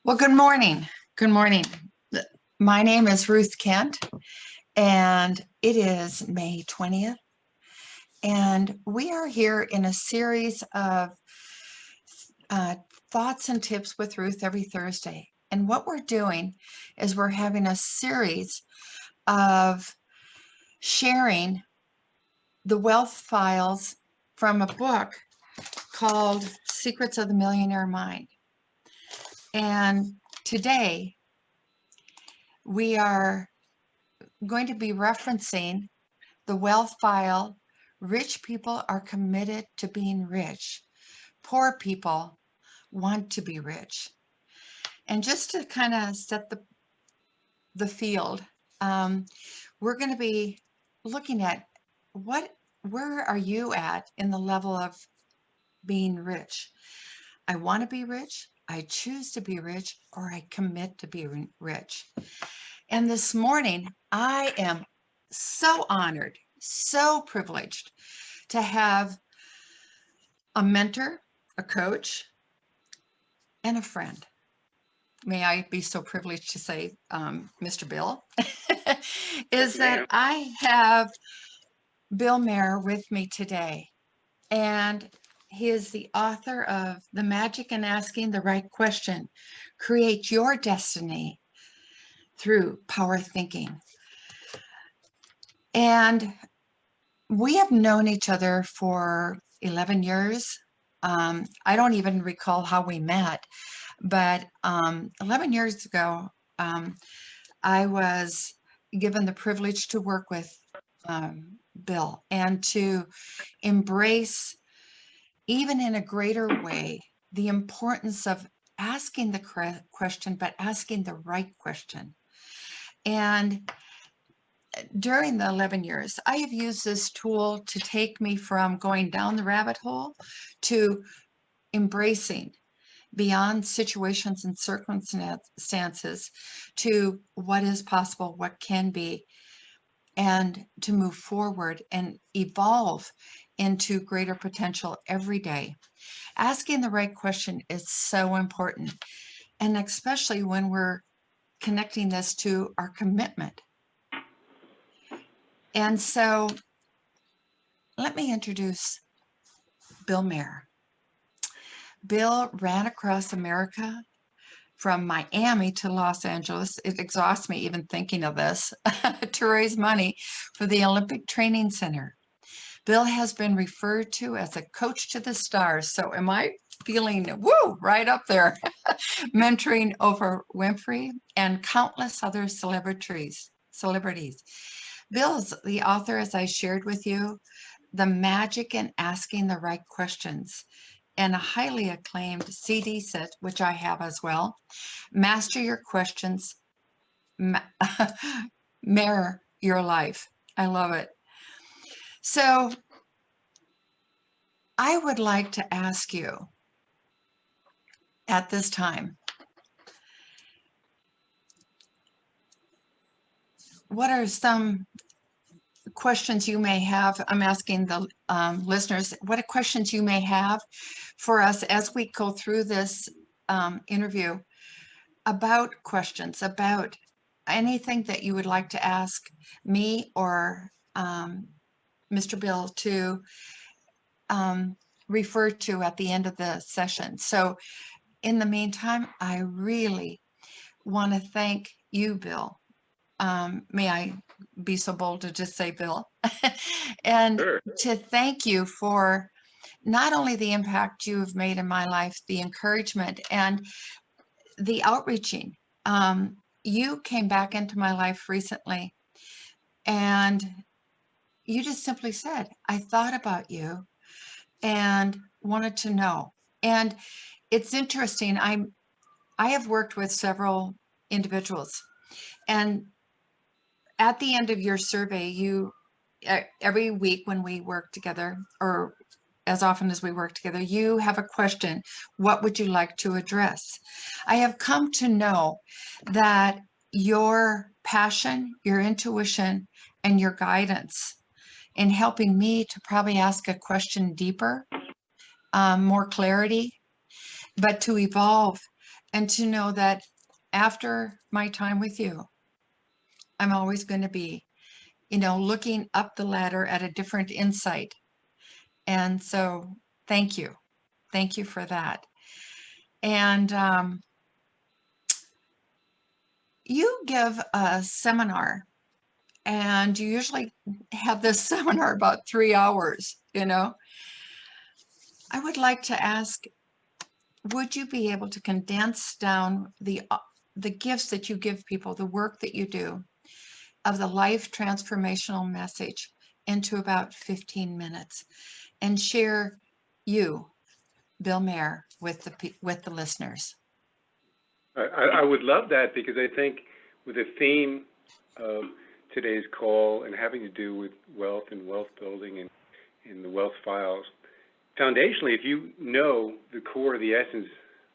Well, good morning. Good morning. My name is Ruth Kent, and it is May 20th. And we are here in a series of uh, thoughts and tips with Ruth every Thursday. And what we're doing is we're having a series of sharing the wealth files from a book called Secrets of the Millionaire Mind. And today we are going to be referencing the wealth file. Rich people are committed to being rich. Poor people want to be rich. And just to kind of set the field, we're going to be looking at where are you at in the level of being rich? I want to be rich, I choose to be rich, or I commit to be rich. And this morning, I am so honored, so privileged to have a mentor, a coach, and a friend. May I be so privileged to say, Mr. Bill, is that I have Bill Mayer with me today. And he is the author of The Magic in Asking the Right Question, Create Your Destiny Through Power Thinking. And we have known each other for 11 years. I don't even recall how we met, but 11 years ago, I was given the privilege to work with Bill and to embrace, even in a greater way, the importance of asking the question, but asking the right question. And during the 11 years, I have used this tool to take me from going down the rabbit hole to embracing beyond situations and circumstances to what is possible, what can be, and to move forward and evolve into greater potential every day. Asking the right question is so important, and especially when we're connecting this to our commitment. And so let me introduce Bill Mayer. Bill ran across America from Miami to Los Angeles. It exhausts me even thinking of this to raise money for the Olympic Training Center. Bill has been referred to as a coach to the stars. So am I feeling woo right up there, mentoring over Winfrey and countless other celebrities. Bill is the author, as I shared with you, The Magic in Asking the Right Questions, and a highly acclaimed CD set, which I have as well. Master Your Questions, Mirror Your Life. I love it. So I would like to ask you at this time, what are some questions you may have? I'm asking the listeners, what are questions you may have for us as we go through this interview about questions, about anything that you would like to ask me or Mr. Bill to refer to at the end of the session. So in the meantime, I really want to thank you, Bill. May I be so bold to just say Bill? And Sure. to thank you for not only the impact you've made in my life, the encouragement and the outreaching. You came back into my life recently and you just simply said, I thought about you and wanted to know. And it's interesting. I have worked with several individuals, and at the end of your survey, you every week when we work together, or as often as we work together, you have a question. What would you like to address? I have come to know that your passion, your intuition, and your guidance in helping me to probably ask a question deeper, more clarity, but to evolve and to know that after my time with you, I'm always going to be, looking up the ladder at a different insight. And so thank you. Thank you for that. And you give a seminar, and you usually have this seminar about 3 hours. I would like to ask, would you be able to condense down the gifts that you give people, the work that you do, of the life transformational message into about 15 minutes, and share you, Bill Mayer, with the listeners? I would love that, because I think with the theme of today's call and having to do with wealth and wealth building and the wealth files, foundationally, if you know the core, the essence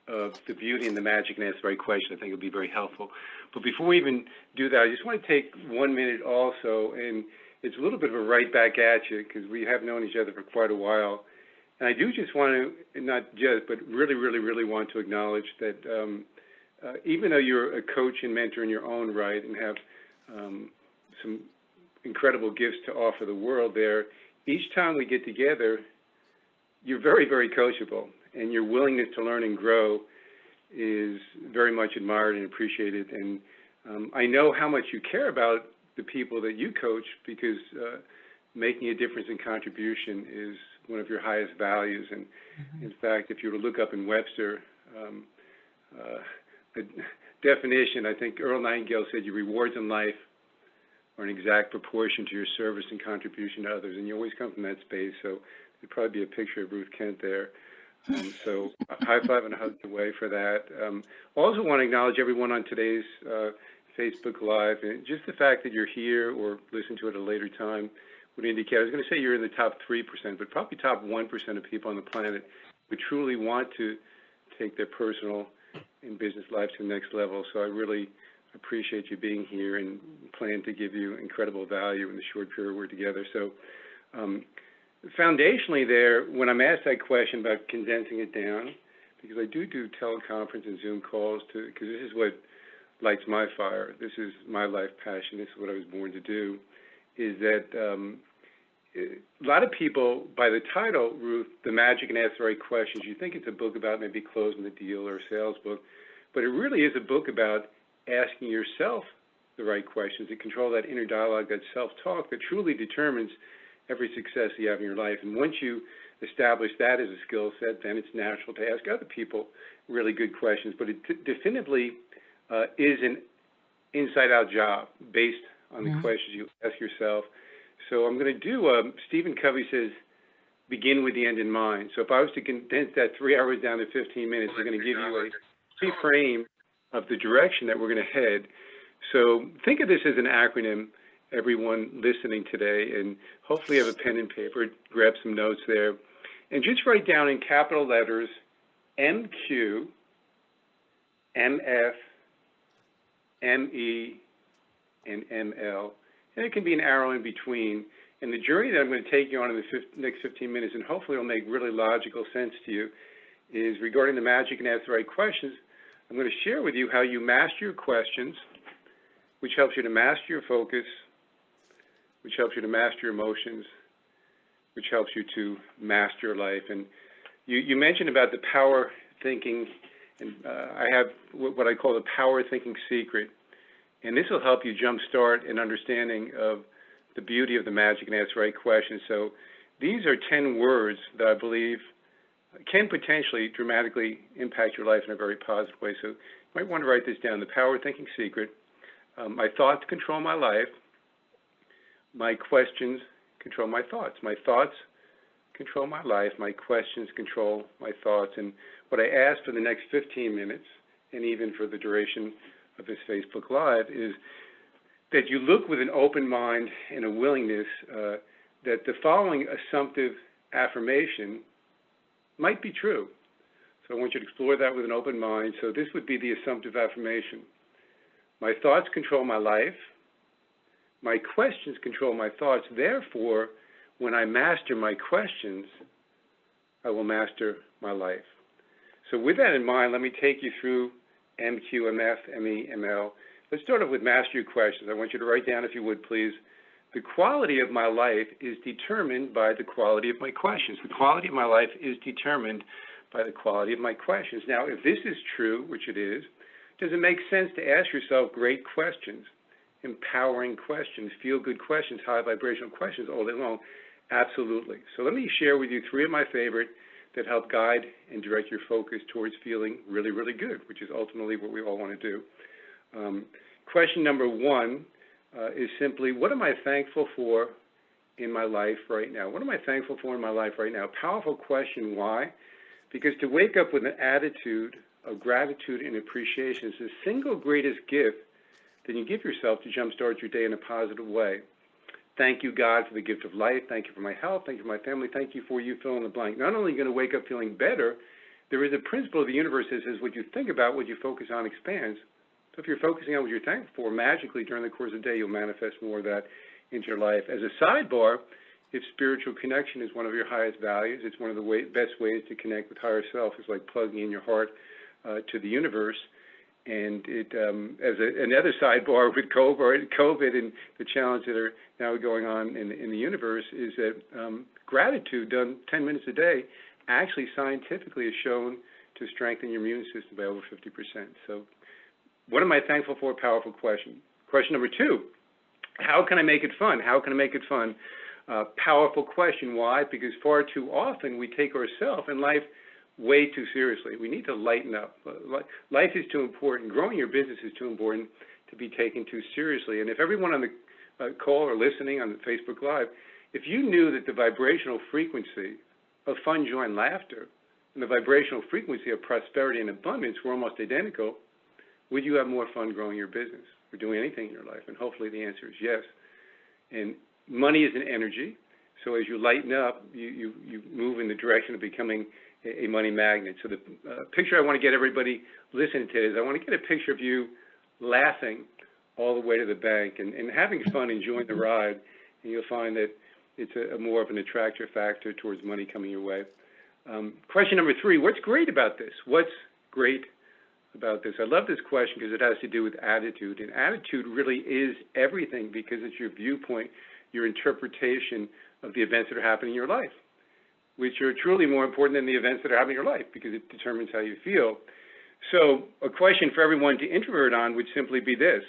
of the beauty and the magic and ask the right question, I think it'll be very helpful. But before we even do that, I just want to take 1 minute also, and it's a little bit of a right back at you, because we have known each other for quite a while. And I do just want to, not just, but really, really, really want to acknowledge that even though you're a coach and mentor in your own right and have some incredible gifts to offer the world there, each time we get together, you're very, very coachable, and your willingness to learn and grow is very much admired and appreciated. And I know how much you care about the people that you coach, because making a difference and contribution is one of your highest values. And in fact, if you were to look up in Webster, the definition, I think Earl Nightingale said, your rewards in life are an exact proportion to your service and contribution to others. And you always come from that space. So there'd probably be a picture of Ruth Kent there. So a high five and a hug away for that. Also want to acknowledge everyone on today's Facebook Live. And just the fact that you're here or listen to it at a later time would indicate, I was going to say you're in the top 3%, but probably top 1% of people on the planet who truly want to take their personal and business life to the next level. So I really appreciate you being here and plan to give you incredible value in the short period we're together. So foundationally there, when I'm asked that question about condensing it down, because I do teleconference and Zoom calls, because this is what lights my fire, this is my life passion, this is what I was born to do, is that a lot of people, by the title, Ruth, The Magic and Ask the Right Questions, you think it's a book about maybe closing the deal or a sales book, but it really is a book about asking yourself the right questions to control that inner dialogue, that self-talk that truly determines every success you have in your life. And once you establish that as a skill set, then it's natural to ask other people really good questions. But it definitively is an inside-out job based on the questions you ask yourself. So I'm going to do, Stephen Covey says, begin with the end in mind. So if I was to condense that 3 hours down to 15 minutes, we're going to give you a frame of the direction that we're going to head. So think of this as an acronym, everyone listening today, and hopefully have a pen and paper, grab some notes there, and just write down in capital letters MQ, MF, ME, and ML. And it can be an arrow in between. And the journey that I'm going to take you on in the next 15 minutes, and hopefully it'll make really logical sense to you, is regarding the magic and ask the right questions. I'm going to share with you how you master your questions, which helps you to master your focus, which helps you to master your emotions, which helps you to master your life. And you mentioned about the power thinking, and I have what I call the power thinking secret. And this will help you jumpstart an understanding of the beauty of the magic and ask the right questions. So these are 10 words that I believe can potentially dramatically impact your life in a very positive way. So you might want to write this down, the power thinking secret. My thoughts control my life. My questions control my thoughts. My thoughts control my life. My questions control my thoughts. And what I ask for the next 15 minutes, and even for the duration of this Facebook Live, is that you look with an open mind and a willingness that the following assumptive affirmation might be true. So I want you to explore that with an open mind. So this would be the assumptive affirmation. My thoughts control my life. My questions control my thoughts. Therefore, when I master my questions, I will master my life. So with that in mind, let me take you through MQMF, MEML. Let's start off with master your questions. I want you to write down, if you would, please. The quality of my life is determined by the quality of my questions. The quality of my life is determined by the quality of my questions. Now, if this is true, which it is, does it make sense to ask yourself great questions, empowering questions, feel-good questions, high vibrational questions all day long? Absolutely. So let me share with you 3 of my favorite that help guide and direct your focus towards feeling really, really good, which is ultimately what we all want to do. Question number 1 is simply, what am I thankful for in my life right now? What am I thankful for in my life right now? Powerful question. Why? Because to wake up with an attitude of gratitude and appreciation is the single greatest gift that you give yourself to jumpstart your day in a positive way. Thank you, God, for the gift of life. Thank you for my health. Thank you for my family. Thank you for you, fill in the blank. Not only are you going to wake up feeling better, there is a principle of the universe that says what you think about, what you focus on expands. So if you're focusing on what you're thankful for, magically during the course of the day, you'll manifest more of that into your life. As a sidebar, if spiritual connection is one of your highest values, it's one of the best ways to connect with higher self. It's like plugging in your heart to the universe. And it, as another sidebar with COVID and the challenges that are now going on in the universe, is that gratitude done 10 minutes a day actually scientifically is shown to strengthen your immune system by over 50%. So what am I thankful for? Powerful question. Question number 2, how can I make it fun? How can I make it fun? Powerful question. Why? Because far too often we take ourselves and life way too seriously. We need to lighten up. Life is too important. Growing your business is too important to be taken too seriously. And if everyone on the call or listening on the Facebook Live, if you knew that the vibrational frequency of fun, joy, and laughter and the vibrational frequency of prosperity and abundance were almost identical, would you have more fun growing your business or doing anything in your life? And hopefully the answer is yes. And money is an energy. So as you lighten up, you move in the direction of becoming a money magnet. So the picture I want to get everybody listening to is I want to get a picture of you laughing all the way to the bank and having fun, enjoying the ride, and you'll find that it's a more of an attractor factor towards money coming your way. Question number 3, what's great about this? What's great about this? I love this question because it has to do with attitude, and attitude really is everything because it's your viewpoint, your interpretation of the events that are happening in your life, which are truly more important than the events that are happening in your life because it determines how you feel. So a question for everyone to introvert on would simply be this: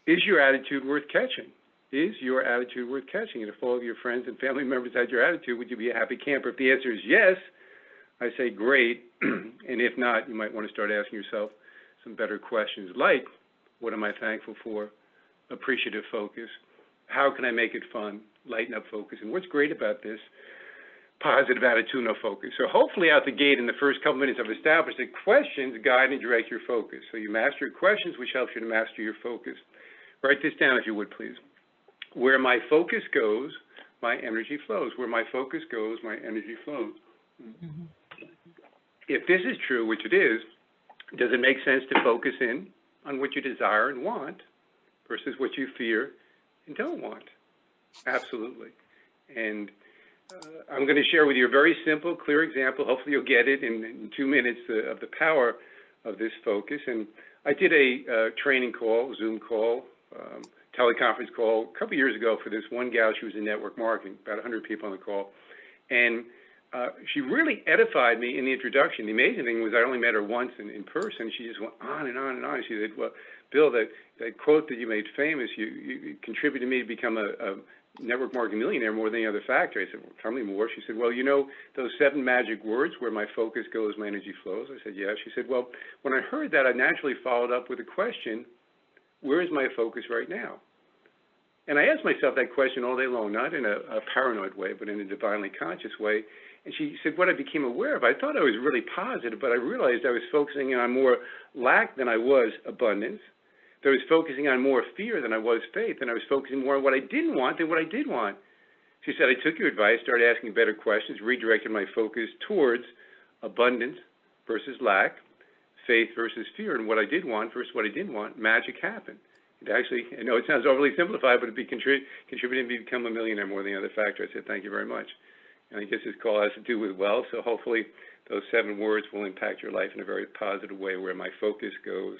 is your attitude worth catching? Is your attitude worth catching? And if all of your friends and family members had your attitude, would you be a happy camper? If the answer is yes, I say great. And if not, you might want to start asking yourself some better questions like, what am I thankful for? Appreciative focus. How can I make it fun? Lighten up focus. And what's great about this? Positive attitude, no focus. So hopefully out the gate in the first couple minutes I've established that questions guide and direct your focus. So you master your questions, which helps you to master your focus. Write this down if you would, please. Where my focus goes, my energy flows. Where my focus goes, my energy flows. Mm-hmm. If this is true, which it is, does it make sense to focus in on what you desire and want versus what you fear and don't want? Absolutely. And I'm going to share with you a very simple, clear example. Hopefully you'll get it in 2 minutes of the power of this focus. And I did a training call, Zoom call, teleconference call a couple years ago for this one gal. She was in network marketing, about 100 people on the call. And she really edified me in the introduction. The amazing thing was I only met her once in person. She just went on and on and on. She said, well, Bill, that quote that you made famous, you contributed me to become a network marketing millionaire more than any other factor. I said, well, tell me more. She said, well, you know those 7 magic words, where my focus goes, my energy flows? I said, yeah. She said, well, when I heard that, I naturally followed up with a question, where is my focus right now? And I asked myself that question all day long, not in a paranoid way, but in a divinely conscious way. And she said, what I became aware of, I thought I was really positive, but I realized I was focusing on more lack than I was abundance. That I was focusing on more fear than I was faith, and I was focusing more on what I didn't want than what I did want. She said, I took your advice, started asking better questions, redirected my focus towards abundance versus lack, faith versus fear, and what I did want versus what I didn't want. Magic happened. It actually, I know it sounds overly simplified, but it contributed to me become a millionaire more than the other factor. I said, thank you very much. And I guess this call has to do with wealth, so hopefully those 7 words will impact your life in a very positive way, where my focus goes,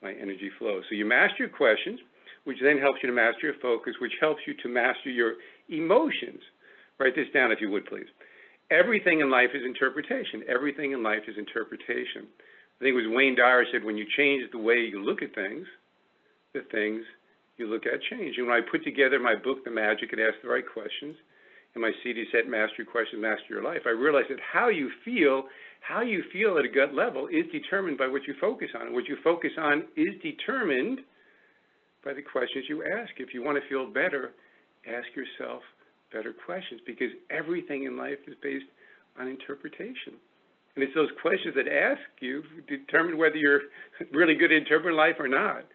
my energy flows. So you master your questions, which then helps you to master your focus, which helps you to master your emotions. Write this down if you would, please. Everything in life is interpretation. Everything in life is interpretation. I think it was Wayne Dyer said, when you change the way you look at things, the things you look at change. And when I put together my book, The Magic and Ask the Right Questions, and my CD set, Master Your Questions, Master Your Life, I realized that how you feel at a gut level is determined by what you focus on. And what you focus on is determined by the questions you ask. If you want to feel better, ask yourself better questions, because everything in life is based on interpretation. And it's those questions that ask you determine whether you're really good at interpreting life or not.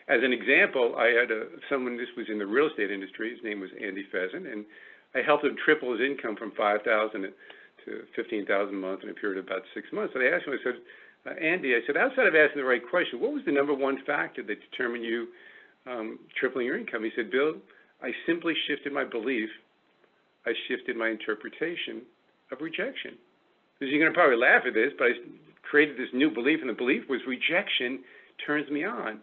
As an example, I had someone, this was in the real estate industry, his name was Andy Pheasant, and I helped him triple his income from $5,000 to $15,000 a month in a period of about 6 months. So I asked him, I said, Andy, I said, outside of asking the right question, what was the number one factor that determined you tripling your income? He said, Bill, I simply shifted my belief. I shifted my interpretation of rejection. Because you're going to probably laugh at this, but I created this new belief, and the belief was rejection turns me on.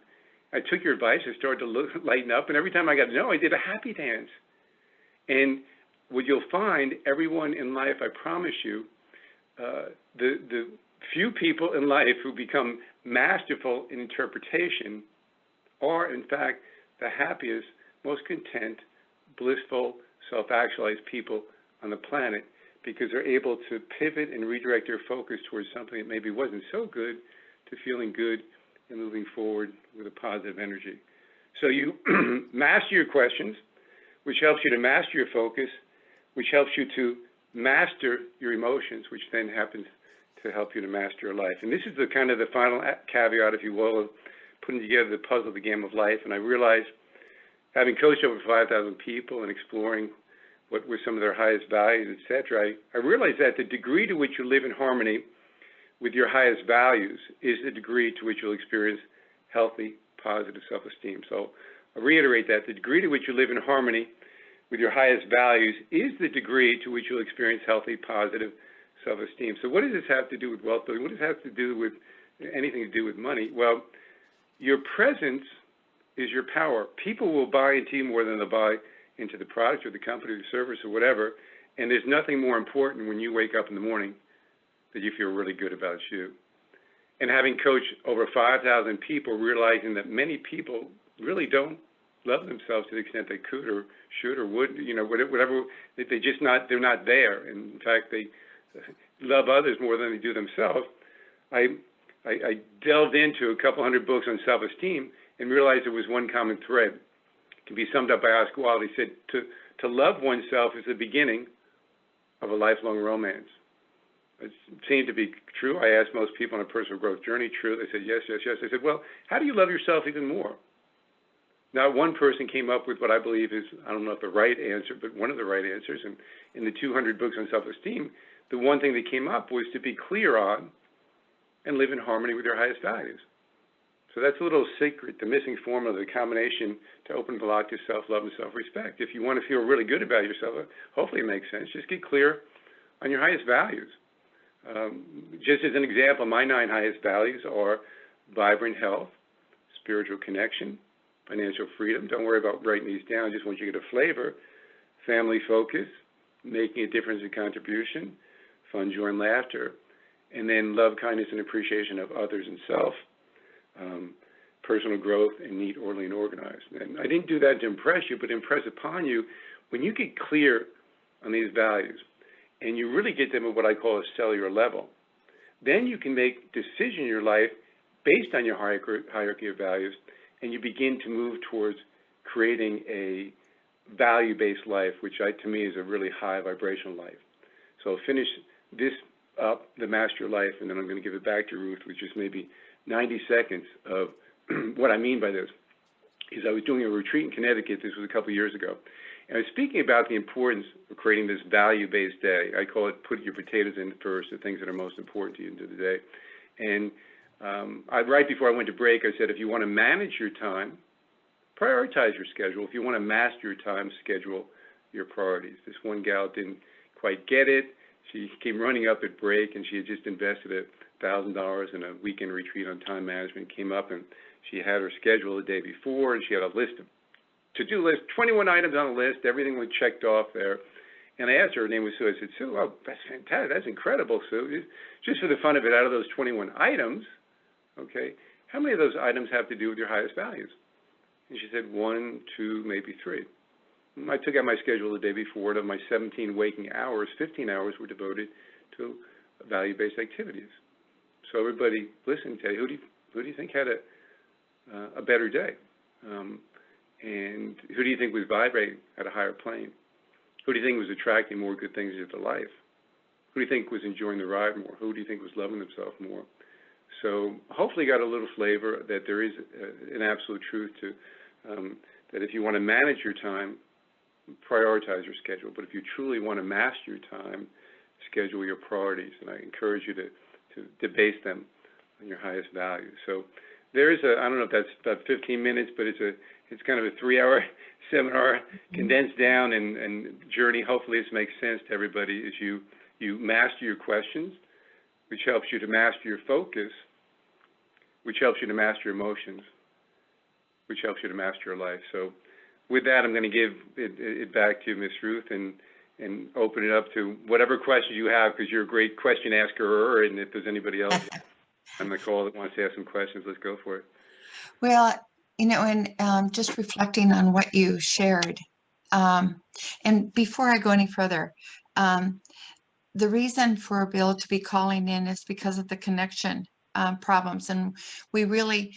I took your advice. I started to lighten up, and every time I got a no, I did a happy dance. And what you'll find, everyone in life, I promise you, the few people in life who become masterful in interpretation are, in fact, the happiest, most content, blissful, self-actualized people on the planet, because they're able to pivot and redirect their focus towards something that maybe wasn't so good to feeling good and moving forward with a positive energy. So you master your questions, which helps you to master your focus, which helps you to master your emotions, which then happens to help you to master your life. And this is the kind of the final caveat, if you will, of putting together the puzzle, the game of life. And I realized, having coached over 5,000 people and exploring what were some of their highest values, et cetera, I realized that the degree to which you live in harmony with your highest values is the degree to which you'll experience healthy, positive self-esteem. So I'll reiterate that. The degree to which you live in harmony with your highest values is the degree to which you'll experience healthy, positive self-esteem. So what does this have to do with wealth building? What does it have to do with anything to do with money? Well, your presence is your power. People will buy into you more than they'll buy into the product or the company or the service or whatever, and there's nothing more important when you wake up in the morning that you feel really good about you. And having coached over 5,000 people, realizing that many people really don't love themselves to the extent they could or should or would, whatever, they're not there. And in fact, they love others more than they do themselves. I delved into a couple hundred books on self-esteem and realized there was one common thread. It can be summed up by Oscar Wilde. He said, to love oneself is the beginning of a lifelong romance. It seemed to be true. I asked most people on a personal growth journey, true. They said, yes, yes, yes. I said, well, how do you love yourself even more? Not one person came up with what I believe is, I don't know if the right answer, but one of the right answers. And in the 200 books on self-esteem, the one thing that came up was to be clear on and live in harmony with your highest values. So that's a little secret, the missing formula, the combination to open the lock to self-love and self-respect. If you want to feel really good about yourself, hopefully it makes sense, just get clear on your highest values. Just as an example, my 9 highest values are vibrant health, spiritual connection, financial freedom. Don't worry about writing these down. I just want you to get a flavor. Family focus, making a difference and contribution, fun, joy, and laughter, and then love, kindness, and appreciation of others and self, personal growth, and neat, orderly, and organized. And I didn't do that to impress you, but impress upon you. When you get clear on these values, and you really get them at what I call a cellular level, then you can make decisions in your life based on your hierarchy of values, and you begin to move towards creating a value-based life, which to me is a really high vibrational life. So I'll finish this up, the Master Your Life, and then I'm going to give it back to Ruth, which is maybe 90 seconds of what I mean by this. Is I was doing a retreat in Connecticut, this was a couple of years ago, and I was speaking about the importance of creating this value-based day. I call it put your potatoes in first, the things that are most important to you into the day. And right before I went to break, I said, if you want to manage your time, prioritize your schedule. If you want to master your time, schedule your priorities. This one gal didn't quite get it, She came running up at break, and she had just invested $1,000 in a weekend retreat on time management. Came up, and she had her schedule the day before, and she had a list of to-do list, 21 items on the list. Everything was checked off there. And I asked her name was Sue. I said, Sue, oh, that's fantastic. That's incredible, Sue. Just for the fun of it, out of those 21 items, okay, how many of those items have to do with your highest values? And she said 1, 2, maybe 3. I took out my schedule the day before, and of my 17 waking hours, 15 hours were devoted to value-based activities. So everybody listening today, who do you think had a better day? And who do you think was vibrating at a higher plane? Who do you think was attracting more good things into life? Who do you think was enjoying the ride more? Who do you think was loving themselves more? So hopefully you got a little flavor that there is an absolute truth to that if you want to manage your time, prioritize your schedule. But if you truly want to master your time, schedule your priorities. And I encourage you to debase them on your highest values. So there is I don't know if that's about 15 minutes, but it's kind of a 3-hour seminar condensed down and journey. Hopefully this makes sense to everybody as you master your questions, which helps you to master your focus, which helps you to master your emotions, which helps you to master your life. So with that, I'm going to give it back to you, Ms. Ruth, and open it up to whatever questions you have, because you're a great question asker, and if there's anybody else on the call that wants to ask some questions, let's go for it. Well, and just reflecting on what you shared, and before I go any further, the reason for Bill to be calling in is because of the connection problems. And we really,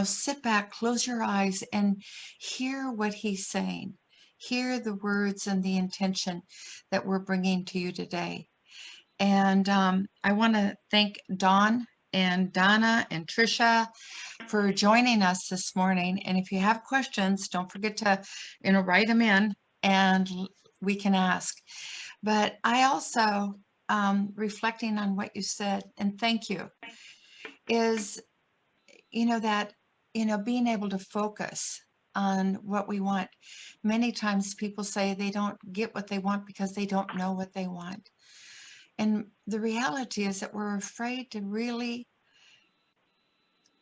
sit back, close your eyes, and hear what he's saying. Hear the words and the intention that we're bringing to you today. And I want to thank Dawn and Donna and Tricia for joining us this morning. And if you have questions, don't forget to, write them in and we can ask. But I also, reflecting on what you said, and thank you, is, that, being able to focus on what we want. Many times people say they don't get what they want because they don't know what they want. And the reality is that we're afraid to really,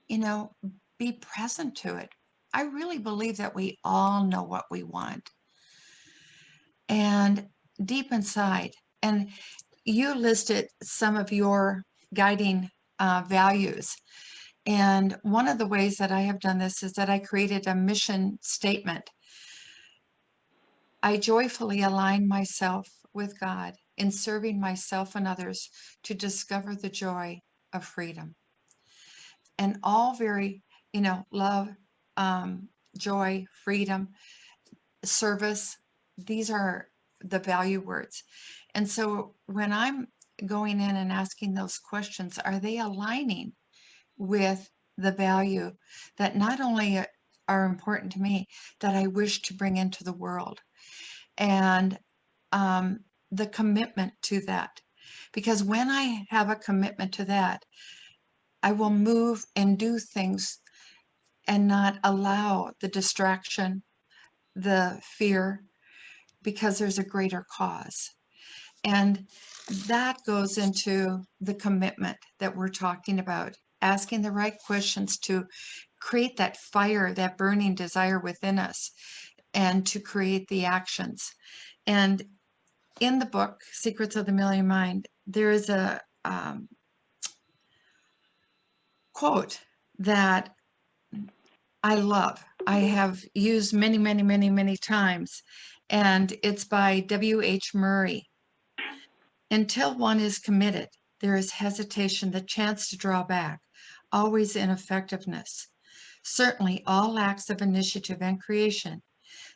be present to it. I really believe that we all know what we want. And deep inside, and you listed some of your guiding values. And one of the ways that I have done this is that I created a mission statement. I joyfully align myself with God in serving myself and others to discover the joy of freedom. And all very, love, joy, freedom, service, these are the value words. And so when I'm going in and asking those questions, are they aligning with the value that not only are important to me, that I wish to bring into the world? And the commitment to that. Because when I have a commitment to that, I will move and do things and not allow the distraction, the fear, because there's a greater cause. And that goes into the commitment that we're talking about, asking the right questions to create that fire, that burning desire within us, and to create the actions. And in the book, Secrets of the Million Mind, there is a quote that I love. I have used many, many, many, many times, and it's by W.H. Murray. Until one is committed, there is hesitation, the chance to draw back, always ineffectiveness. Certainly all acts of initiative and creation.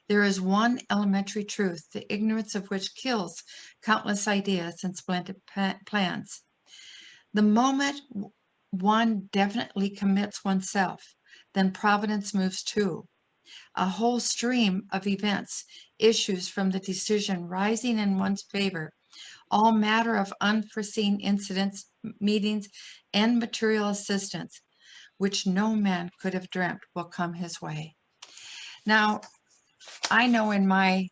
There is one elementary truth, the ignorance of which kills countless ideas and splendid plans. The moment one definitely commits oneself, then providence moves too. A whole stream of events issues from the decision rising in one's favor. All matter of unforeseen incidents, meetings, and material assistance, which no man could have dreamt will come his way. Now, I know in my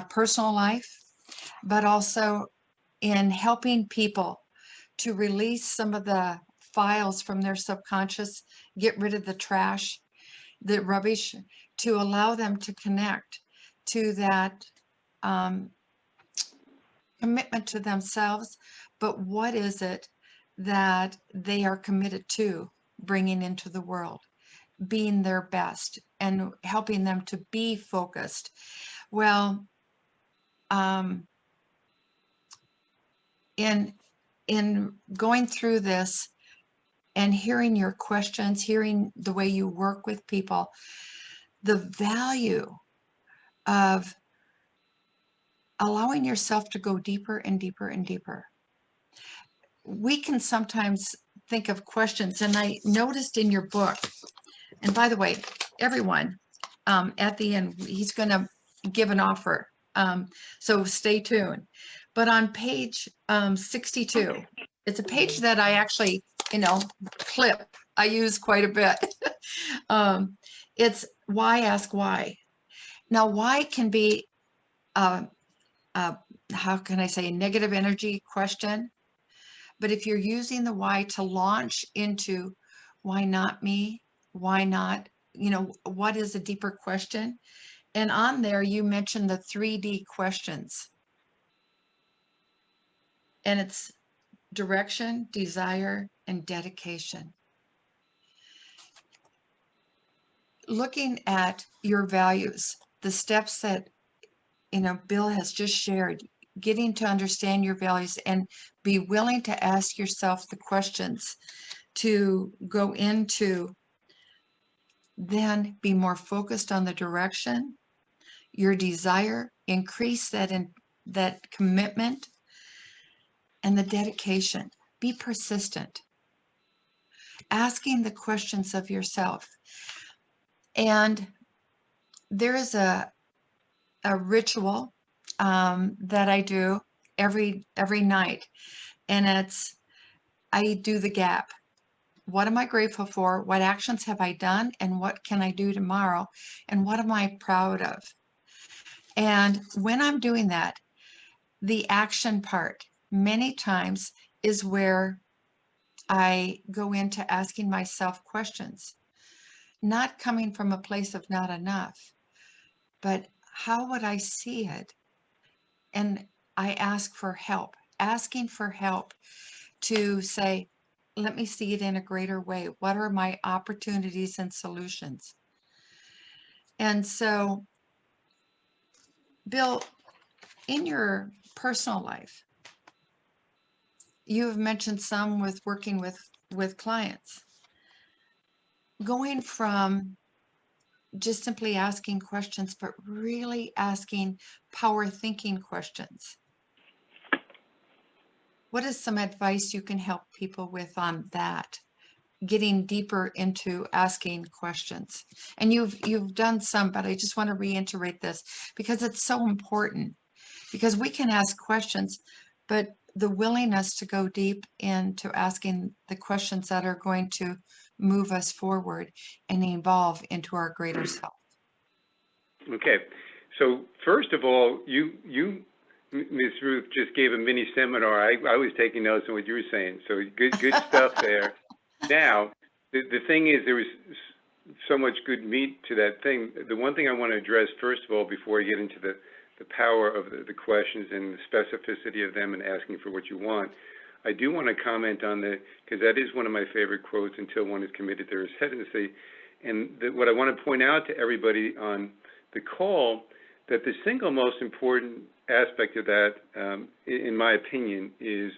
personal life, but also in helping people to release some of the files from their subconscious, get rid of the trash, the rubbish, to allow them to connect to that commitment to themselves. But what is it that they are committed to bringing into the world? Being their best and helping them to be focused. Well, in going through this and hearing your questions, hearing the way you work with people, the value of allowing yourself to go deeper and deeper and deeper. We can sometimes think of questions, and I noticed in your book, and by the way, everyone, at the end, he's going to give an offer. So stay tuned. But on page 62, it's a page that I actually, clip. I use quite a bit. It's why ask why. Now, why can be, how can I say, a negative energy question. But if you're using the why to launch into why not me? Why not? What is a deeper question? And on there, you mentioned the 3D questions. And it's direction, desire, and dedication. Looking at your values, the steps that, Bill has just shared, getting to understand your values and be willing to ask yourself the questions to go into, then be more focused on the direction, your desire, increase that commitment, and the dedication. Be persistent. Asking the questions of yourself. And there is a ritual that I do every night, and I do the gap. What am I grateful for? What actions have I done? And what can I do tomorrow? And what am I proud of? And when I'm doing that, the action part many times is where I go into asking myself questions, not coming from a place of not enough, but how would I see it? And I ask for help, asking for help to say, let me see it in a greater way. What are my opportunities and solutions? And so, Bill, in your personal life, you have mentioned some with working with clients. Going from just simply asking questions, but really asking power thinking questions. What is some advice you can help people with on that? Getting deeper into asking questions. And you've done some, but I just want to reiterate this because it's so important. Because we can ask questions, but the willingness to go deep into asking the questions that are going to move us forward and evolve into our greater self. Okay. So first of all, you Ms. Ruth, just gave a mini seminar. I was taking notes on what you were saying. So good stuff there. Now, the thing is, there was so much good meat to that thing. The one thing I want to address, first of all, before I get into the power of the questions and the specificity of them and asking for what you want, I do want to comment on because that is one of my favorite quotes, until one is committed, there is hesitancy. And what I want to point out to everybody on the call, that the single most important aspect of that, in my opinion, is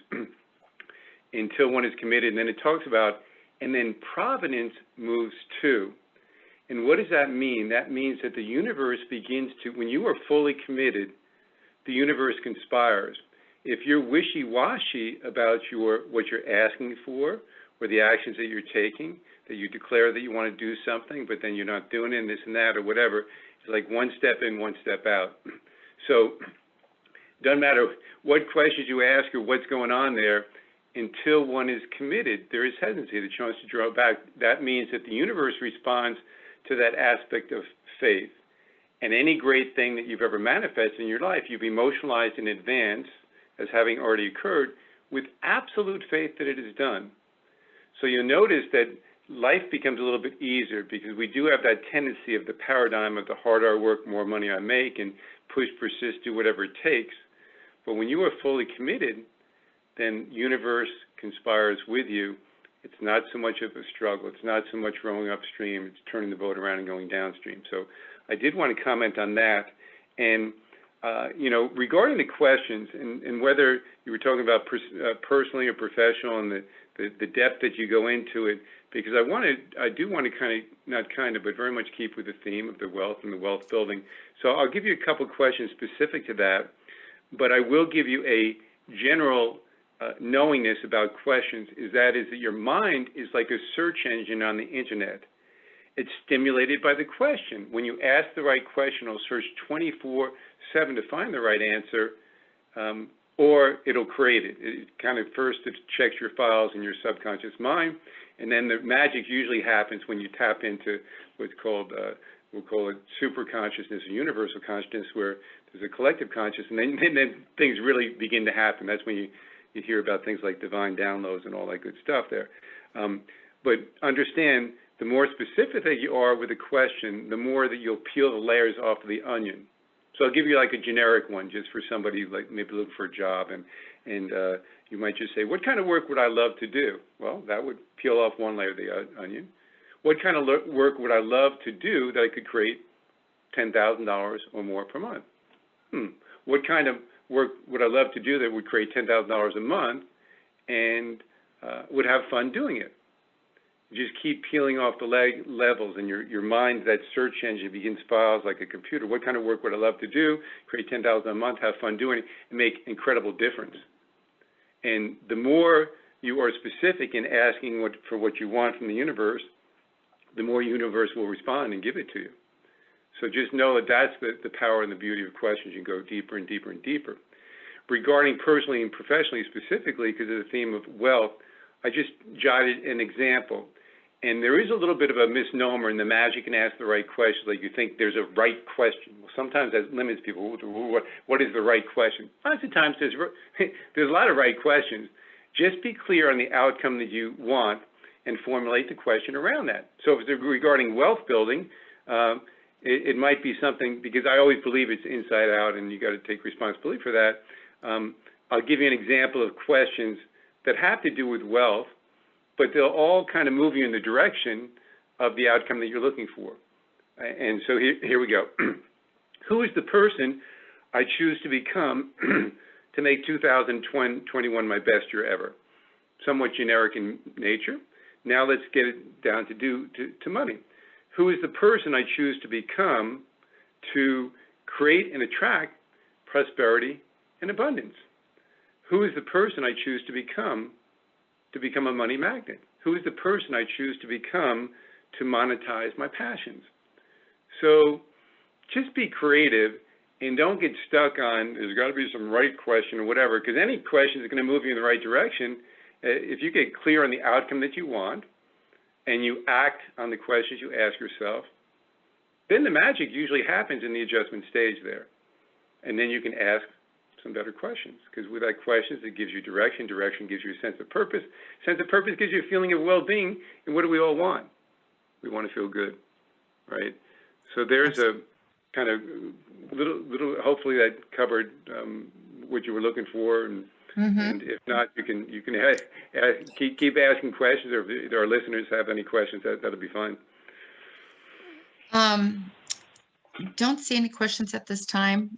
until one is committed. And then it talks about, and then providence moves too. And what does that mean? That means that the universe begins to, when you are fully committed, the universe conspires. If you're wishy-washy about what you're asking for, or the actions that you're taking, that you declare that you want to do something, but then you're not doing it, and this and that, or whatever, it's like one step in, one step out. So it doesn't matter what questions you ask or what's going on there, until one is committed, there is hesitancy, the chance to draw back. That means that the universe responds to that aspect of faith. And any great thing that you've ever manifested in your life, you've emotionalized in advance, as having already occurred with absolute faith that it is done. So you'll notice that life becomes a little bit easier because we do have that tendency of the paradigm of the harder I work, more money I make, and push, persist, do whatever it takes. But when you are fully committed, then universe conspires with you. It's not so much of a struggle. It's not so much rowing upstream. It's turning the boat around and going downstream. So I did want to comment on that. And, regarding the questions and whether you were talking about personally or professional and the depth that you go into it, because I do want to but very much keep with the theme of the wealth and the wealth building. So I'll give you a couple questions specific to that, but I will give you a general knowingness about questions, is that your mind is like a search engine on the internet. It's stimulated by the question. When you ask the right question, it'll search 24/7 to find the right answer, or it'll create it. It kind of first it checks your files in your subconscious mind, and then the magic usually happens when you tap into what's called, we'll call it super consciousness or universal consciousness, where there's a collective consciousness, and then things really begin to happen. That's when you hear about things like divine downloads and all that good stuff there. But understand, the more specific that you are with a question, the more that you'll peel the layers off of the onion. So I'll give you like a generic one just for somebody like maybe looking for a job, and you might just say, what kind of work would I love to do? Well, that would peel off one layer of the onion. What kind of work would I love to do that I could create $10,000 or more per month? What kind of work would I love to do that would create $10,000 a month and would have fun doing it? Just keep peeling off the levels, and your mind, that search engine, begins files like a computer. What kind of work would I love to do? Create $10,000 a month, have fun doing it, and make incredible difference. And the more you are specific in asking for what you want from the universe, the more universe will respond and give it to you. So just know that that's the power and the beauty of questions. You can go deeper and deeper and deeper. Regarding personally and professionally specifically, because of the theme of wealth, I just jotted an example. And there is a little bit of a misnomer in the magic and ask the right questions, like you think there's a right question. Well, sometimes that limits people. What is the right question? Lots of times there's a lot of right questions. Just be clear on the outcome that you want and formulate the question around that. So if it's regarding wealth building, it might be something, because I always believe it's inside out and you got to take responsibility for that. I'll give you an example of questions that have to do with wealth, but they'll all kind of move you in the direction of the outcome that you're looking for. And so here we go. Who is the person I choose to become to make 2021 my best year ever? Somewhat generic in nature. Now let's get it down to money. Who is the person I choose to become to create and attract prosperity and abundance? Who is the person I choose to become a money magnet? Who is the person I choose to become to monetize my passions? So just be creative and don't get stuck on, there's got to be some right question or whatever, because any question is going to move you in the right direction. If you get clear on the outcome that you want and you act on the questions you ask yourself, then the magic usually happens in the adjustment stage there. And then you can ask some better questions, because with that questions, it gives you direction. Direction gives you a sense of purpose. Sense of purpose gives you a feeling of well-being. And what do we all want? We want to feel good, right? So there's a kind of little hopefully that covered what you were looking for. And, and if not, you can keep asking questions, or if our listeners have any questions, that'll be fine. Don't see any questions at this time.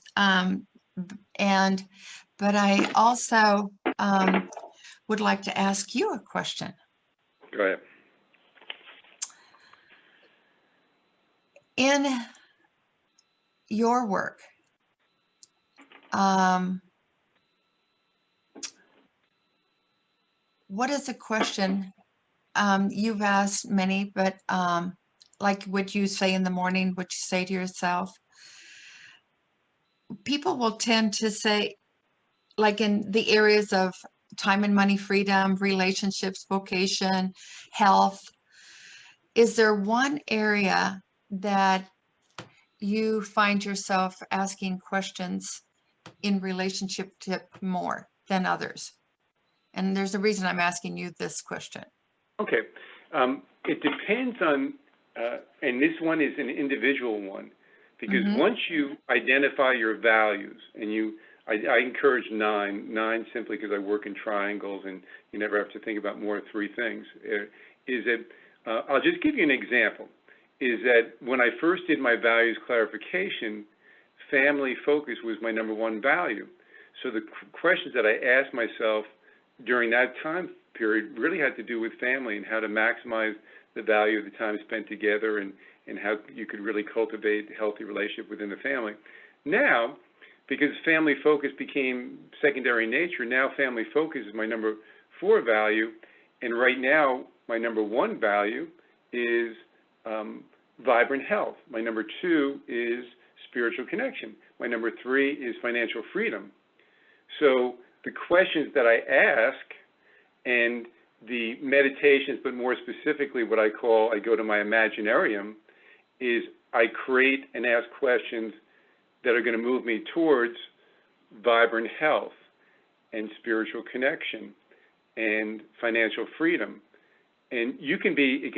But I also would like to ask you a question. Go ahead. In your work, what is a question you've asked many, but like what you say in the morning, what you say to yourself? People will tend to say, like in the areas of time and money freedom, relationships, vocation, health, is there one area that you find yourself asking questions in relationship to more? than others? And there's a reason I'm asking you this question. Okay. It depends on, and this one is an individual one, because once you identify your values, and I encourage nine simply because I work in triangles and you never have to think about more than three things, is that, I'll just give you an example, is that when I first did my values clarification, family focus was my number one value. So the questions that I asked myself during that time period really had to do with family and how to maximize the value of the time spent together, and how you could really cultivate a healthy relationship within the family. Now, because family focus became secondary in nature, now family focus is my number 4 value, and right now my number 1 value is vibrant health. My number 2 is spiritual connection. My number 3 is financial freedom. So the questions that I ask and the meditations, but more specifically what I go to my imaginarium, is I create and ask questions that are going to move me towards vibrant health and spiritual connection and financial freedom. And it can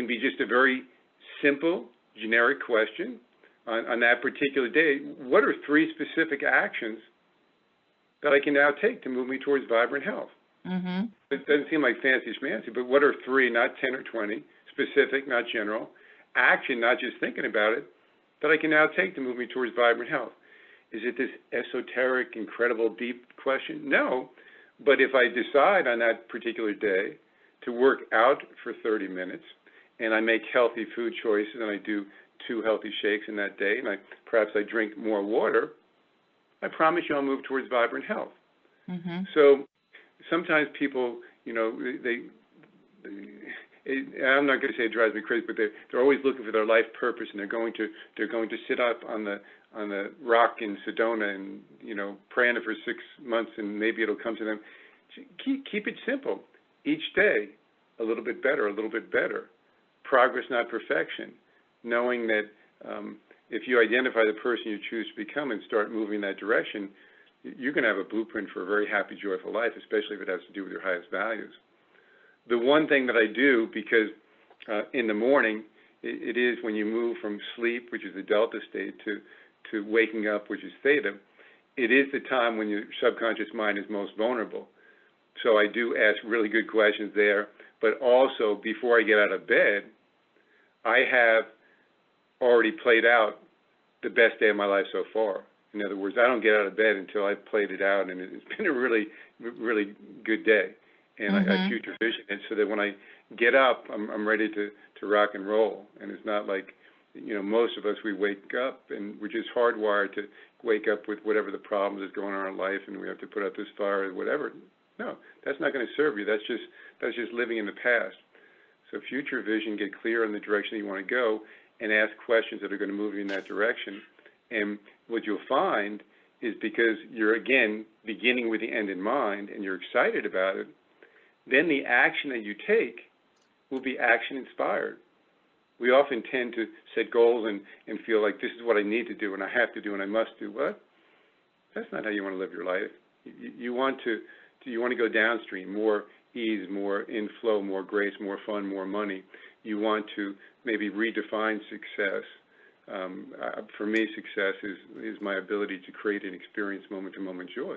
be just a very simple, generic question on that particular day. What are 3 specific actions that I can now take to move me towards vibrant health? It doesn't seem like fancy schmancy, but what are 3, not 10 or 20, specific, not general, action, not just thinking about it, that I can now take to move me towards vibrant health? Is it this esoteric, incredible, deep question? No, but if I decide on that particular day to work out for 30 minutes, and I make healthy food choices, and I do 2 healthy shakes in that day, and perhaps I drink more water, I promise you I'll move towards vibrant health. So sometimes people, I'm not going to say it drives me crazy, but they're always looking for their life purpose, and they're going to sit up on the rock in Sedona and praying for 6 months, and maybe it'll come to them. Keep it simple. Each day, a little bit better, a little bit better. Progress, not perfection. Knowing that if you identify the person you choose to become and start moving in that direction, you're going to have a blueprint for a very happy, joyful life, especially if it has to do with your highest values. The one thing that I do, because in the morning, it is when you move from sleep, which is the delta state, to waking up, which is theta, it is the time when your subconscious mind is most vulnerable. So I do ask really good questions there, but also before I get out of bed, I have already played out the best day of my life so far. In other words, I don't get out of bed until I've played it out, and it's been a really, really good day. And I future vision it so that when I get up, I'm ready to rock and roll. And it's not like, most of us, we wake up and we're just hardwired to wake up with whatever the problems is going on in our life, and we have to put out this fire or whatever. No, that's not going to serve you. That's just living in the past. So future vision, get clear on the direction you want to go, and ask questions that are going to move you in that direction. And what you'll find is, because you're, again, beginning with the end in mind and you're excited about it, then the action that you take will be action inspired. We often tend to set goals and feel like this is what I need to do and I have to do and I must do. What? That's not how you want to live your life. You want to go downstream, more ease, more inflow, more grace, more fun, more money. You want to maybe redefine success. For me, success is my ability to create and experience moment-to-moment joy.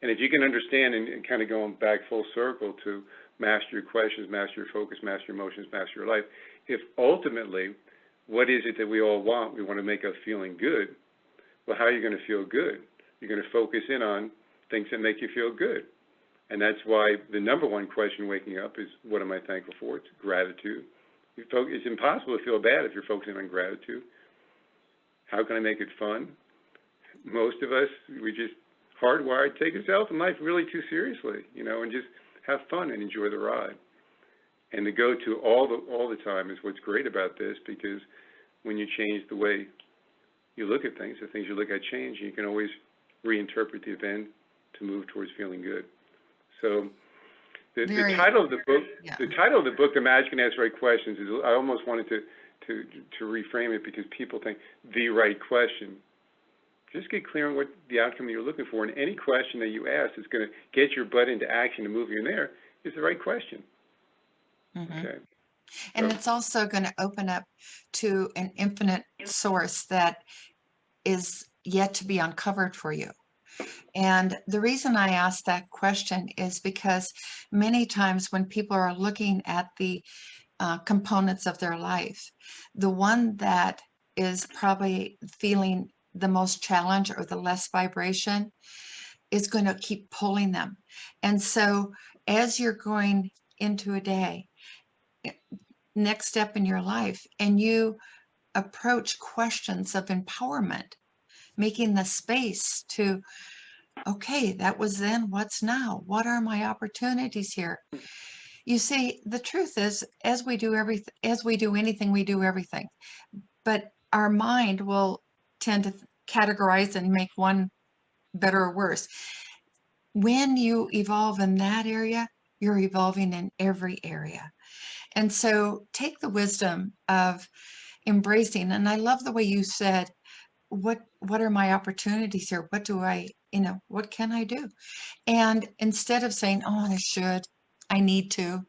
And if you can understand, and kind of going back full circle to master your questions, master your focus, master your emotions, master your life, if ultimately, what is it that we all want? We want to make us feeling good. Well, how are you going to feel good? You're going to focus in on things that make you feel good. And that's why the number 1 question waking up is, what am I thankful for? It's gratitude. It's impossible to feel bad if you're focusing on gratitude. How can I make it fun? Most of us, we just hardwired to take ourselves and life really too seriously, and just have fun and enjoy the ride. And the go-to all the time is what's great about this, because when you change the way you look at things, the things you look at change, you can always reinterpret the event to move towards feeling good. So the title of the book, The Magic and Ask the Right Questions, is, I almost wanted to reframe it, because people think the right question. just get clear on what the outcome you're looking for, and any question that you ask is going to get your butt into action and move you in there is the right question. Okay. And So, it's also going to open up to an infinite source that is yet to be uncovered for you. And the reason I ask that question is because many times when people are looking at the components of their life, the one that is probably feeling the most challenge or the less vibration is going to keep pulling them. And so as you're going into a day, next step in your life, and you approach questions of empowerment, making the space to, okay, that was then, what's now? What are my opportunities here? You see, the truth is, as we do anything, we do everything. But our mind will tend to categorize and make one better or worse. When you evolve in that area, you're evolving in every area. And so take the wisdom of embracing, and I love the way you said, what are my opportunities here? What do I, what can I do? And instead of saying, oh, I should, I need to,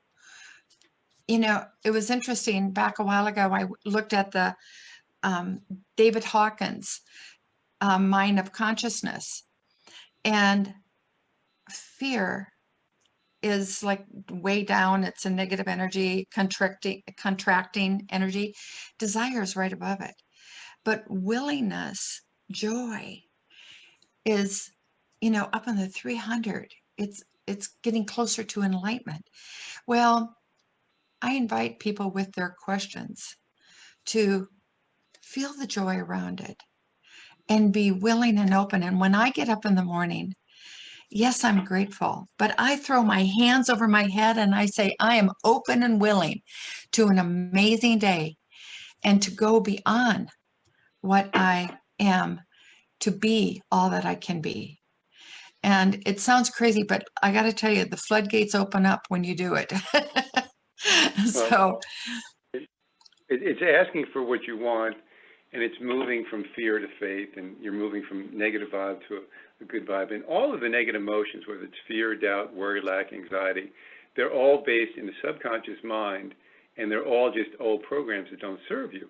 it was interesting. Back a while ago, I looked at the David Hawkins Mind of Consciousness, and fear is like way down. It's a negative energy, contracting energy. Desire is right above it. But willingness, joy is, up in the 300. It's getting closer to enlightenment. Well, I invite people with their questions to feel the joy around it and be willing and open. And when I get up in the morning, yes, I'm grateful, but I throw my hands over my head and I say, I am open and willing to an amazing day and to go beyond what I am, to be all that I can be. And it sounds crazy, but I got to tell you, the floodgates open up when you do it. well, So, it's asking for what you want, and it's moving from fear to faith, and you're moving from negative vibe to a good vibe. And all of the negative emotions, whether it's fear, doubt, worry, lack, anxiety, they're all based in the subconscious mind, and they're all just old programs that don't serve you.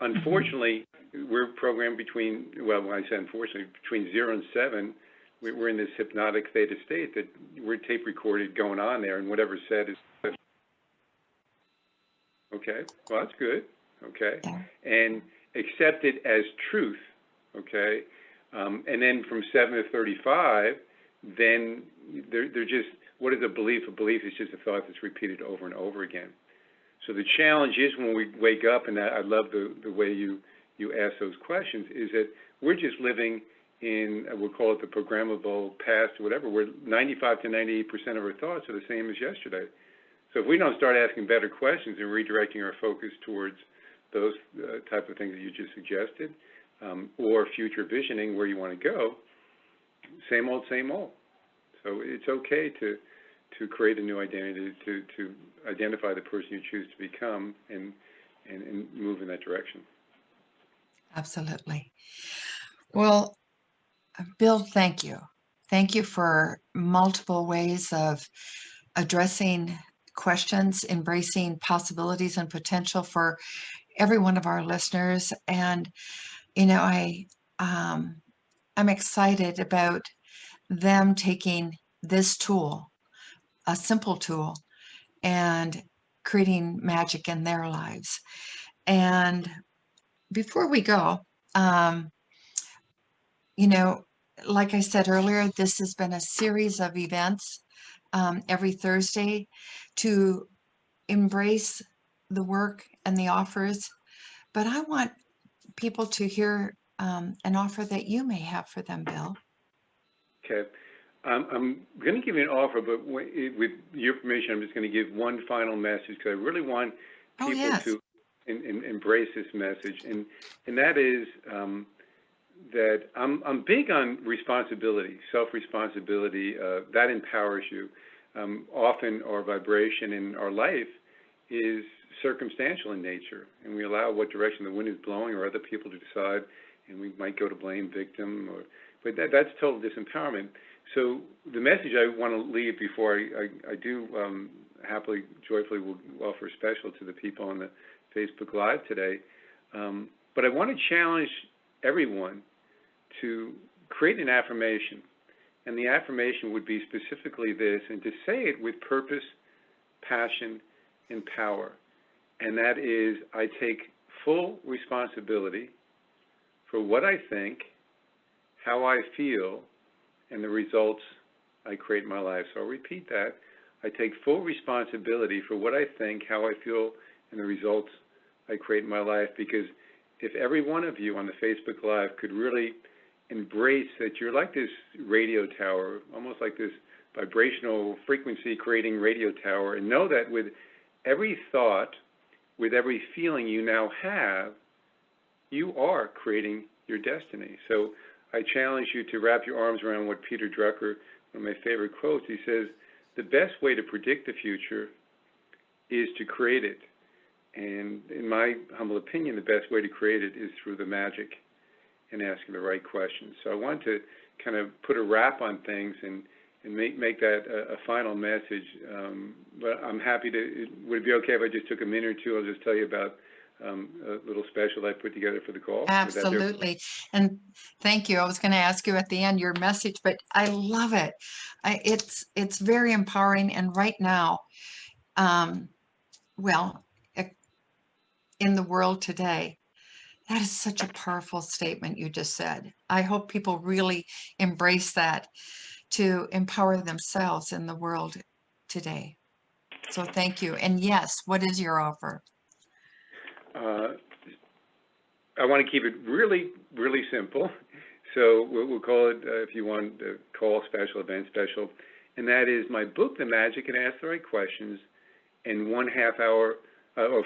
Unfortunately, we're programmed between, well, when I say unfortunately, between 0 and 7, we're in this hypnotic theta state that we're tape recorded going on there, and whatever's said is, okay, well, that's good, okay, and accept it as truth, okay, and then from 7 to 35, then they're just, what is a belief? A belief is just a thought that's repeated over and over again. So the challenge is when we wake up, and I love the way you ask those questions, is that we're just living in, we'll call it the programmable past or whatever, where 95 to 98% of our thoughts are the same as yesterday. So if we don't start asking better questions and redirecting our focus towards those type of things that you just suggested, or future visioning where you want to go, same old, same old. So it's okay to create a new identity, to identify the person you choose to become, and move in that direction. absolutely. Well, Bill, thank you. Thank you for multiple ways of addressing questions, embracing possibilities and potential for every one of our listeners. And, I'm excited about them taking this tool, a simple tool, and creating magic in their lives. And before we go, like I said earlier, this has been a series of events every Thursday to embrace the work and the offers. But I want people to hear an offer that you may have for them, Bill. Okay. I'm going to give you an offer, but with your permission, I'm just going to give one final message, because I really want people to embrace this message, and that is that I'm big on responsibility, self-responsibility. That empowers you. Often our vibration in our life is circumstantial in nature, and we allow what direction the wind is blowing or other people to decide and we might go to blame victim, but that's total disempowerment. So the message I want to leave before I do happily, joyfully will offer a special to the people on the Facebook Live today, but I want to challenge everyone to create an affirmation, and the affirmation would be specifically this, and to say it with purpose, passion, and power, and that is, I take full responsibility for what I think, how I feel, and the results I create in my life. So I'll repeat that. I take full responsibility for what I think, how I feel, and the results I create in my life, because if every one of you on the Facebook Live could really embrace that you're like this radio tower, almost like this vibrational frequency creating radio tower, and know that with every thought, with every feeling you now have, you are creating your destiny. So I challenge you to wrap your arms around what Peter Drucker, one of my favorite quotes, he says, the best way to predict the future is to create it. And in my humble opinion, the best way to create it is through the magic and asking the right questions. So I want to kind of put a wrap on things and make that a final message. But I'm happy to, would it be okay if I just took a minute or two? I'll just tell you about a little special I put together for the call. Absolutely. And thank you. I was going to ask you at the end your message, but I love it. It's very empowering. And right now, well, in the world today, that is such a powerful statement you just said. I hope people really embrace that to empower themselves in the world today. So thank you. And yes, what is your offer? I want to keep it really, really simple. So we'll call it, if you want, call special, event special. And that is my book, The Magic and Ask the Right Questions, and 1 hour of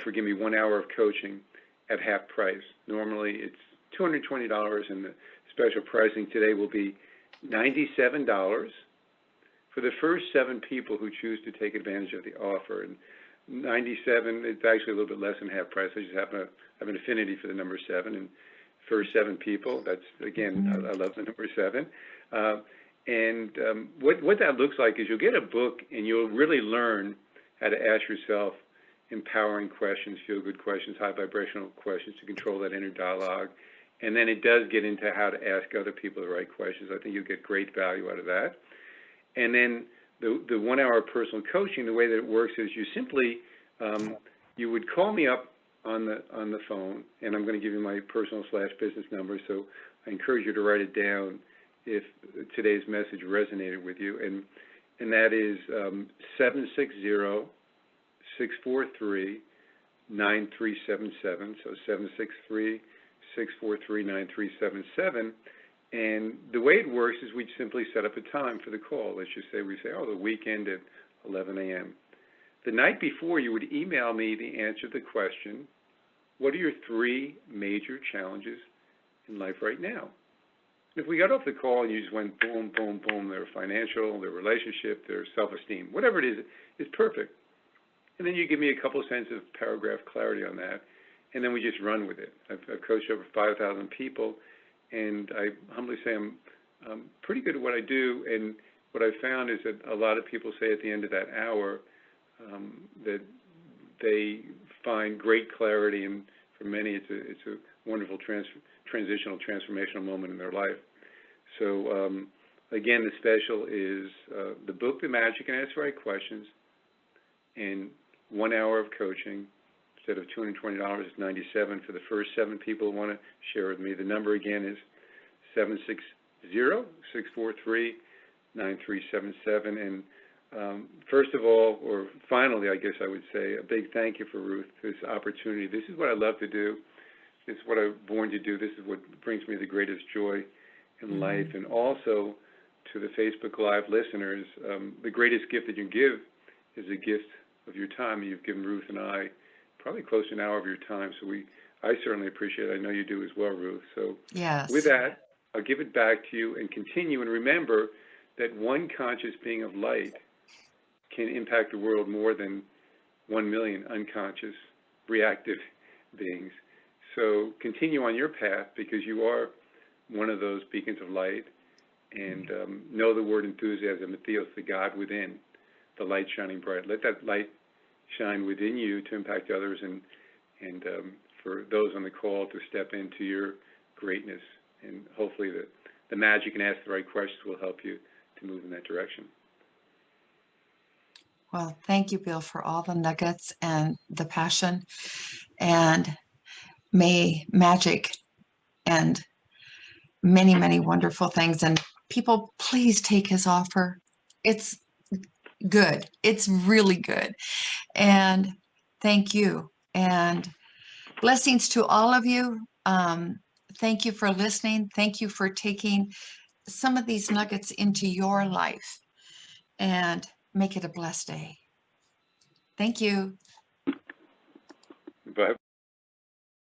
coaching at half price. Normally it's $220, and the special pricing today will be $97 for the first 7 people who choose to take advantage of the offer. And 97, it's actually a little bit less than half price. I just happen to have an affinity for the number 7, and first 7 people, that's, again, I love the number 7. What that looks like is you'll get a book and you'll really learn how to ask yourself empowering questions, feel-good questions, high vibrational questions to control that inner dialogue. And then it does get into how to ask other people the right questions. I think you'll get great value out of that. And then the 1 hour personal coaching, the way that it works is you simply, you would call me up on the phone, and I'm going to give you my personal/business number, so I encourage you to write it down if today's message resonated with you. And that is 760-643-9377, so 763-643-9377. And the way it works is we simply set up a time for the call. Let's just say we say, oh, the weekend at 11 a.m. The night before, you would email me the answer to the question, what are your 3 major challenges in life right now? And if we got off the call and you just went boom, boom, boom, their financial, their relationship, their self-esteem, whatever it is perfect. And then you give me a couple cents of paragraph clarity on that, and then we just run with it. I've coached over 5,000 people, and I humbly say I'm pretty good at what I do, and what I've found is that a lot of people say at the end of that hour that they find great clarity, and for many it's a wonderful transitional, transformational moment in their life. So again, the special is the book, The Magic and Ask the Right Questions, and 1 hour of coaching. Instead of $220, it's $97 for the first 7 people who want to share with me. The number again is 760-643-9377. And first of all, or finally, I guess I would say, a big thank you for Ruth for this opportunity. This is what I love to do. This is what I'm born to do. This is what brings me the greatest joy in life. And also to the Facebook Live listeners, the greatest gift that you give is a gift of your time. You've given Ruth and I probably close to an hour of your time. So I certainly appreciate it. I know you do as well, Ruth. So yes. With that, I'll give it back to you and continue. And remember that one conscious being of light can impact the world more than 1 million unconscious, reactive beings. So continue on your path, because you are one of those beacons of light, and know the word enthusiasm, Theos, the God within, the light shining bright. Let that light shine within you to impact others, and for those on the call to step into your greatness. And hopefully the magic and ask the right questions will help you to move in that direction. Well, thank you, Bill, for all the nuggets and the passion. And may magic and many, many wonderful things. And people, please take his offer. It's good. It's really good. And thank you. And blessings to all of you. Thank you for listening. Thank you for taking some of these nuggets into your life, and make it a blessed day. Thank you. Bye.